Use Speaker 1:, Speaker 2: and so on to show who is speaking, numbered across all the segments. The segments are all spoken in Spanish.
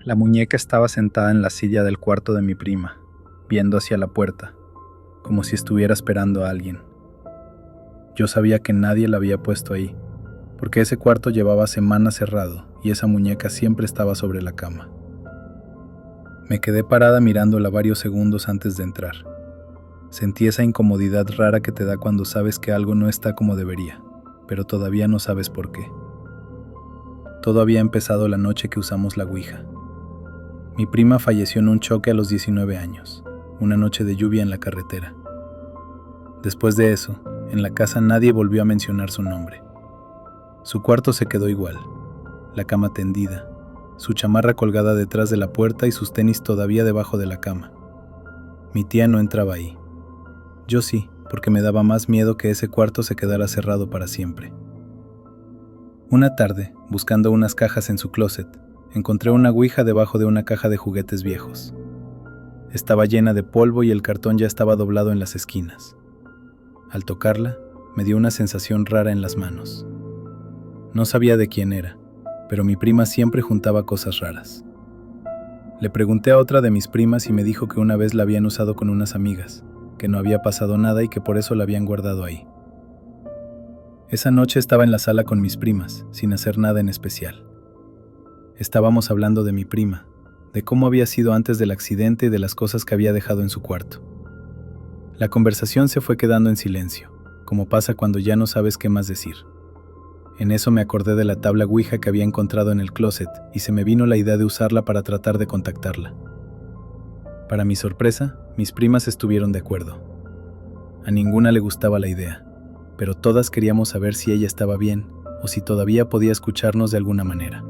Speaker 1: La muñeca estaba sentada en la silla del cuarto de mi prima, viendo hacia la puerta, como si estuviera esperando a alguien. Yo sabía que nadie la había puesto ahí, porque ese cuarto llevaba semanas cerrado y esa muñeca siempre estaba sobre la cama. Me quedé parada mirándola varios segundos antes de entrar. Sentí esa incomodidad rara que te da cuando sabes que algo no está como debería, pero todavía no sabes por qué. Todo había empezado la noche que usamos la Ouija. Mi prima falleció en un choque a los 19 años, una noche de lluvia en la carretera. Después de eso, en la casa nadie volvió a mencionar su nombre. Su cuarto se quedó igual, la cama tendida, su chamarra colgada detrás de la puerta y sus tenis todavía debajo de la cama. Mi tía no entraba ahí. Yo sí, porque me daba más miedo que ese cuarto se quedara cerrado para siempre. Una tarde, buscando unas cajas en su closet, encontré una Ouija debajo de una caja de juguetes viejos. Estaba llena de polvo y el cartón ya estaba doblado en las esquinas. Al tocarla, me dio una sensación rara en las manos. No sabía de quién era, pero mi prima siempre juntaba cosas raras. Le pregunté a otra de mis primas y me dijo que una vez la habían usado con unas amigas, que no había pasado nada y que por eso la habían guardado ahí. Esa noche estaba en la sala con mis primas, sin hacer nada en especial. Estábamos hablando de mi prima, de cómo había sido antes del accidente y de las cosas que había dejado en su cuarto. La conversación se fue quedando en silencio, como pasa cuando ya no sabes qué más decir. En eso me acordé de la tabla Ouija que había encontrado en el closet y se me vino la idea de usarla para tratar de contactarla. Para mi sorpresa, mis primas estuvieron de acuerdo. A ninguna le gustaba la idea, pero todas queríamos saber si ella estaba bien o si todavía podía escucharnos de alguna manera.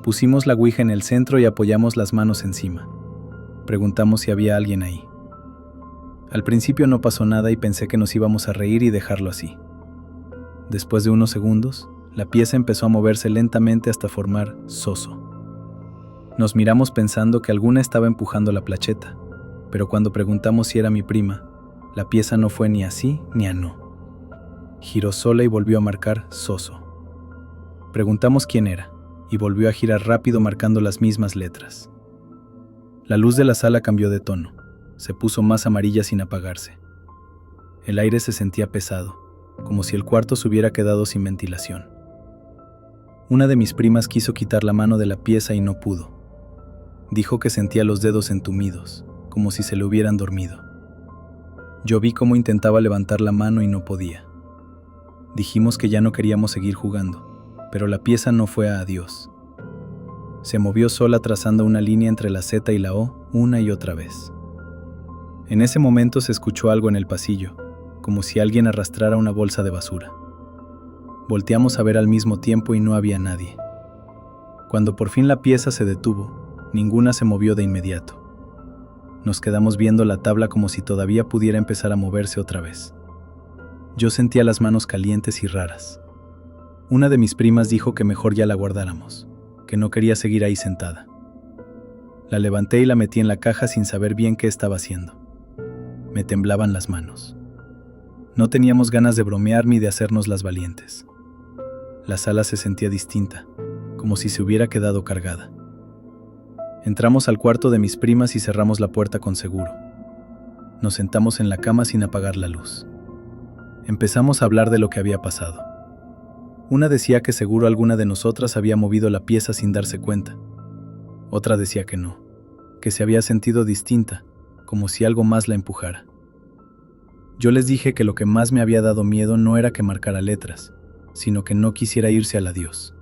Speaker 1: Pusimos la Ouija en el centro y apoyamos las manos encima. Preguntamos si había alguien ahí. Al principio no pasó nada y pensé que nos íbamos a reír y dejarlo así. Después de unos segundos, la pieza empezó a moverse lentamente hasta formar Soso. Nos miramos pensando que alguna estaba empujando la plancheta, pero cuando preguntamos si era mi prima, la pieza no fue ni así ni a no. Giró sola y volvió a marcar Soso. Preguntamos quién era, y volvió a girar rápido marcando las mismas letras. La luz de la sala cambió de tono, se puso más amarilla sin apagarse. El aire se sentía pesado, como si el cuarto se hubiera quedado sin ventilación. Una de mis primas quiso quitar la mano de la pieza y no pudo. Dijo que sentía los dedos entumidos, como si se le hubieran dormido. Yo vi cómo intentaba levantar la mano y no podía. Dijimos que ya no queríamos seguir jugando, pero la pieza no fue a adiós. Se movió sola trazando una línea entre la Z y la O una y otra vez. En ese momento se escuchó algo en el pasillo, como si alguien arrastrara una bolsa de basura. Volteamos a ver al mismo tiempo y no había nadie. Cuando por fin la pieza se detuvo, ninguna se movió de inmediato. Nos quedamos viendo la tabla como si todavía pudiera empezar a moverse otra vez. Yo sentía las manos calientes y raras. Una de mis primas dijo que mejor ya la guardáramos, que no quería seguir ahí sentada. La levanté y la metí en la caja sin saber bien qué estaba haciendo. Me temblaban las manos. No teníamos ganas de bromear ni de hacernos las valientes. La sala se sentía distinta, como si se hubiera quedado cargada. Entramos al cuarto de mis primas y cerramos la puerta con seguro. Nos sentamos en la cama sin apagar la luz. Empezamos a hablar de lo que había pasado. Una decía que seguro alguna de nosotras había movido la pieza sin darse cuenta. Otra decía que no, que se había sentido distinta, como si algo más la empujara. Yo les dije que lo que más me había dado miedo no era que marcara letras, sino que no quisiera irse al adiós.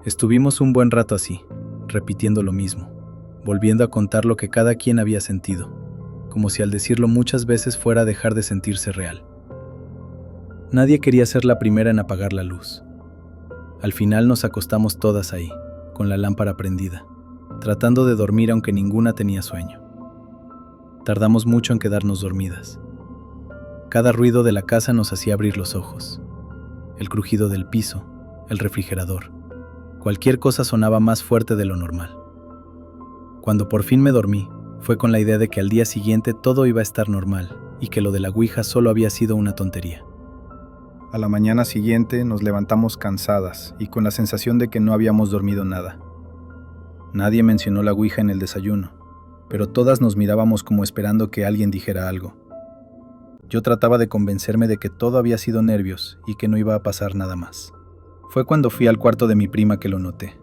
Speaker 1: Estuvimos un buen rato así, repitiendo lo mismo, volviendo a contar lo que cada quien había sentido, como si al decirlo muchas veces fuera a dejar de sentirse real. Nadie quería ser la primera en apagar la luz. Al final nos acostamos todas ahí, con la lámpara prendida, tratando de dormir aunque ninguna tenía sueño. Tardamos mucho en quedarnos dormidas. Cada ruido de la casa nos hacía abrir los ojos. El crujido del piso, el refrigerador. Cualquier cosa sonaba más fuerte de lo normal. Cuando por fin me dormí, fue con la idea de que al día siguiente todo iba a estar normal y que lo de la Ouija solo había sido una tontería.
Speaker 2: A la mañana siguiente nos levantamos cansadas y con la sensación de que no habíamos dormido nada.
Speaker 1: Nadie mencionó la ouija en el desayuno, pero todas nos mirábamos como esperando que alguien dijera algo. Yo trataba de convencerme de que todo había sido nervios y que no iba a pasar nada más. Fue cuando fui al cuarto de mi prima que lo noté.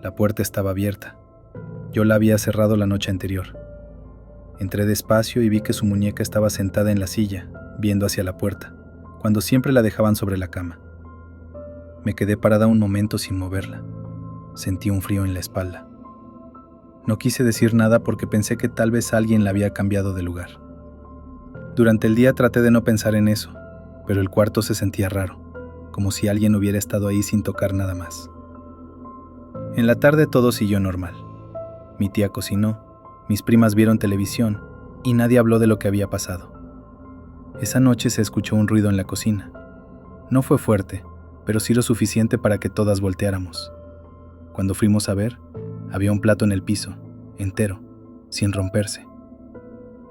Speaker 1: La puerta estaba abierta. Yo la había cerrado la noche anterior. Entré despacio y vi que su muñeca estaba sentada en la silla, viendo hacia la puerta, cuando siempre la dejaban sobre la cama. Me quedé parada un momento sin moverla. Sentí un frío en la espalda. No quise decir nada porque pensé que tal vez alguien la había cambiado de lugar. Durante el día traté de no pensar en eso, pero el cuarto se sentía raro, como si alguien hubiera estado ahí sin tocar nada más. En la tarde todo siguió normal. Mi tía cocinó, mis primas vieron televisión y nadie habló de lo que había pasado. Esa noche se escuchó un ruido en la cocina. No fue fuerte, pero sí lo suficiente para que todas volteáramos. Cuando fuimos a ver, había un plato en el piso, entero, sin romperse.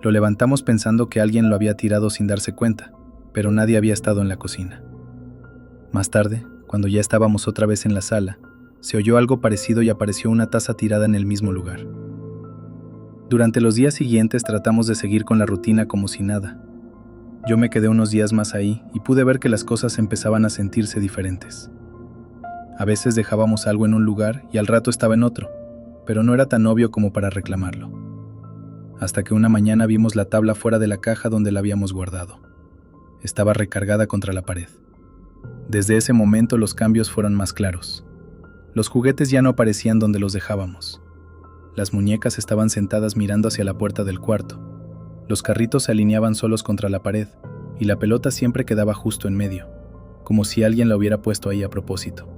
Speaker 1: Lo levantamos pensando que alguien lo había tirado sin darse cuenta, pero nadie había estado en la cocina. Más tarde, cuando ya estábamos otra vez en la sala, se oyó algo parecido y apareció una taza tirada en el mismo lugar. Durante los días siguientes tratamos de seguir con la rutina como si nada. Yo me quedé unos días más ahí y pude ver que las cosas empezaban a sentirse diferentes. A veces dejábamos algo en un lugar y al rato estaba en otro, pero no era tan obvio como para reclamarlo. Hasta que una mañana vimos la tabla fuera de la caja donde la habíamos guardado. Estaba recargada contra la pared. Desde ese momento los cambios fueron más claros. Los juguetes ya no aparecían donde los dejábamos. Las muñecas estaban sentadas mirando hacia la puerta del cuarto. Los carritos se alineaban solos contra la pared y la pelota siempre quedaba justo en medio, como si alguien la hubiera puesto ahí a propósito.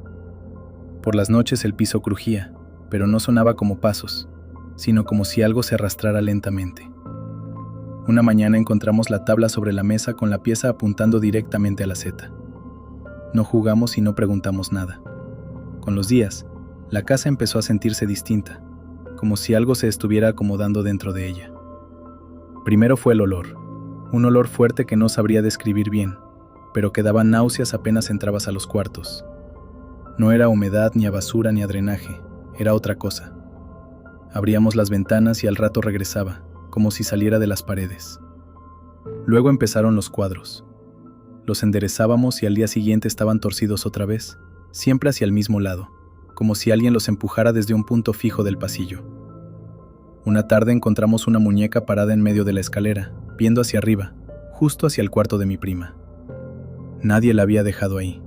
Speaker 1: Por las noches el piso crujía, pero no sonaba como pasos, sino como si algo se arrastrara lentamente. Una mañana encontramos la tabla sobre la mesa con la pieza apuntando directamente a la Z. No jugamos y no preguntamos nada. Con los días, la casa empezó a sentirse distinta, como si algo se estuviera acomodando dentro de ella. Primero fue el olor, un olor fuerte que no sabría describir bien, pero que daba náuseas apenas entrabas a los cuartos. No era humedad, ni a basura, ni a drenaje, era otra cosa. Abríamos las ventanas y al rato regresaba, como si saliera de las paredes. Luego empezaron los cuadros. Los enderezábamos y al día siguiente estaban torcidos otra vez, siempre hacia el mismo lado, como si alguien los empujara desde un punto fijo del pasillo. Una tarde encontramos una muñeca parada en medio de la escalera, viendo hacia arriba, justo hacia el cuarto de mi prima. Nadie la había dejado ahí.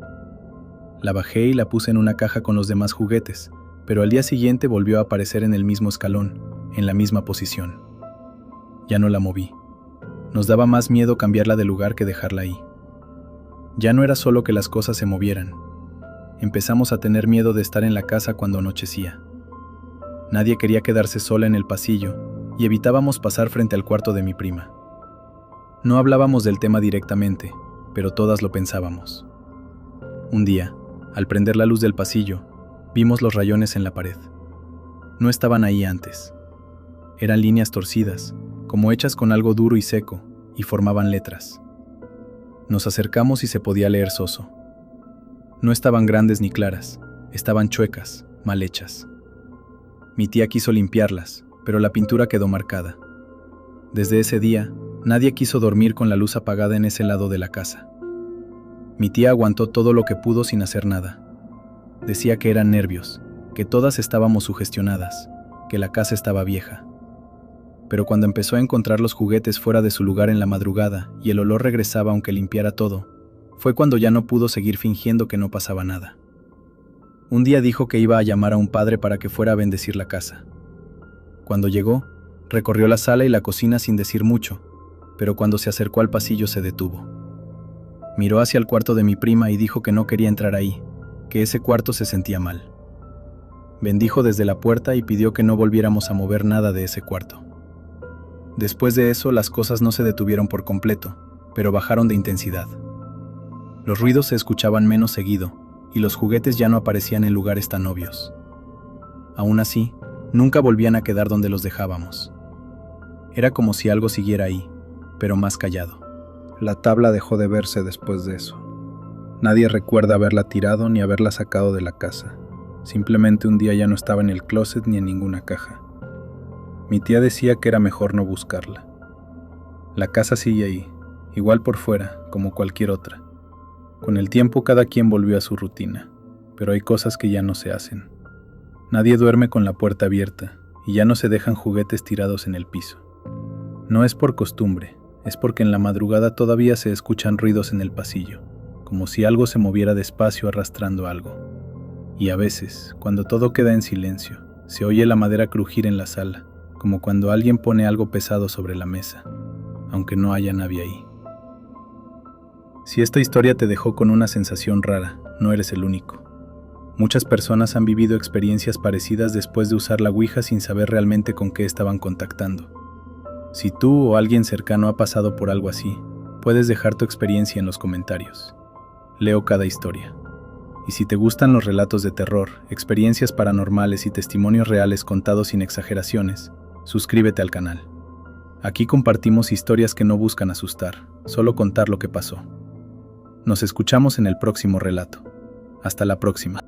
Speaker 1: La bajé y la puse en una caja con los demás juguetes, pero al día siguiente volvió a aparecer en el mismo escalón, en la misma posición. Ya no la moví. Nos daba más miedo cambiarla de lugar que dejarla ahí. Ya no era solo que las cosas se movieran. Empezamos a tener miedo de estar en la casa cuando anochecía. Nadie quería quedarse sola en el pasillo y evitábamos pasar frente al cuarto de mi prima. No hablábamos del tema directamente, pero todas lo pensábamos. Un día, al prender la luz del pasillo, vimos los rayones en la pared. No estaban ahí antes. Eran líneas torcidas, como hechas con algo duro y seco, y formaban letras. Nos acercamos y se podía leer soso. No estaban grandes ni claras, estaban chuecas, mal hechas. Mi tía quiso limpiarlas, pero la pintura quedó marcada. Desde ese día, nadie quiso dormir con la luz apagada en ese lado de la casa. Mi tía aguantó todo lo que pudo sin hacer nada. Decía que eran nervios, que todas estábamos sugestionadas, que la casa estaba vieja. Pero cuando empezó a encontrar los juguetes fuera de su lugar en la madrugada y el olor regresaba aunque limpiara todo, fue cuando ya no pudo seguir fingiendo que no pasaba nada. Un día dijo que iba a llamar a un padre para que fuera a bendecir la casa. Cuando llegó, recorrió la sala y la cocina sin decir mucho, pero cuando se acercó al pasillo se detuvo. Miró hacia el cuarto de mi prima y dijo que no quería entrar ahí, que ese cuarto se sentía mal. Bendijo desde la puerta y pidió que no volviéramos a mover nada de ese cuarto. Después de eso, las cosas no se detuvieron por completo, pero bajaron de intensidad. Los ruidos se escuchaban menos seguido, y los juguetes ya no aparecían en lugares tan obvios. Aún así, nunca volvían a quedar donde los dejábamos. Era como si algo siguiera ahí, pero más callado.
Speaker 2: La tabla dejó de verse después de eso. Nadie recuerda haberla tirado ni haberla sacado de la casa.
Speaker 1: Simplemente un día ya no estaba en el closet ni en ninguna caja. Mi tía decía que era mejor no buscarla. La casa sigue ahí, igual por fuera, como cualquier otra. Con el tiempo cada quien volvió a su rutina, pero hay cosas que ya no se hacen. Nadie duerme con la puerta abierta y ya no se dejan juguetes tirados en el piso. No es por costumbre, es porque en la madrugada todavía se escuchan ruidos en el pasillo, como si algo se moviera despacio arrastrando algo. Y a veces, cuando todo queda en silencio, se oye la madera crujir en la sala, como cuando alguien pone algo pesado sobre la mesa, aunque no haya nadie ahí. Si esta historia te dejó con una sensación rara, no eres el único. Muchas personas han vivido experiencias parecidas después de usar la Ouija sin saber realmente con qué estaban contactando. Si tú o alguien cercano ha pasado por algo así, puedes dejar tu experiencia en los comentarios. Leo cada historia. Y si te gustan los relatos de terror, experiencias paranormales y testimonios reales contados sin exageraciones, suscríbete al canal. Aquí compartimos historias que no buscan asustar, solo contar lo que pasó. Nos escuchamos en el próximo relato. Hasta la próxima.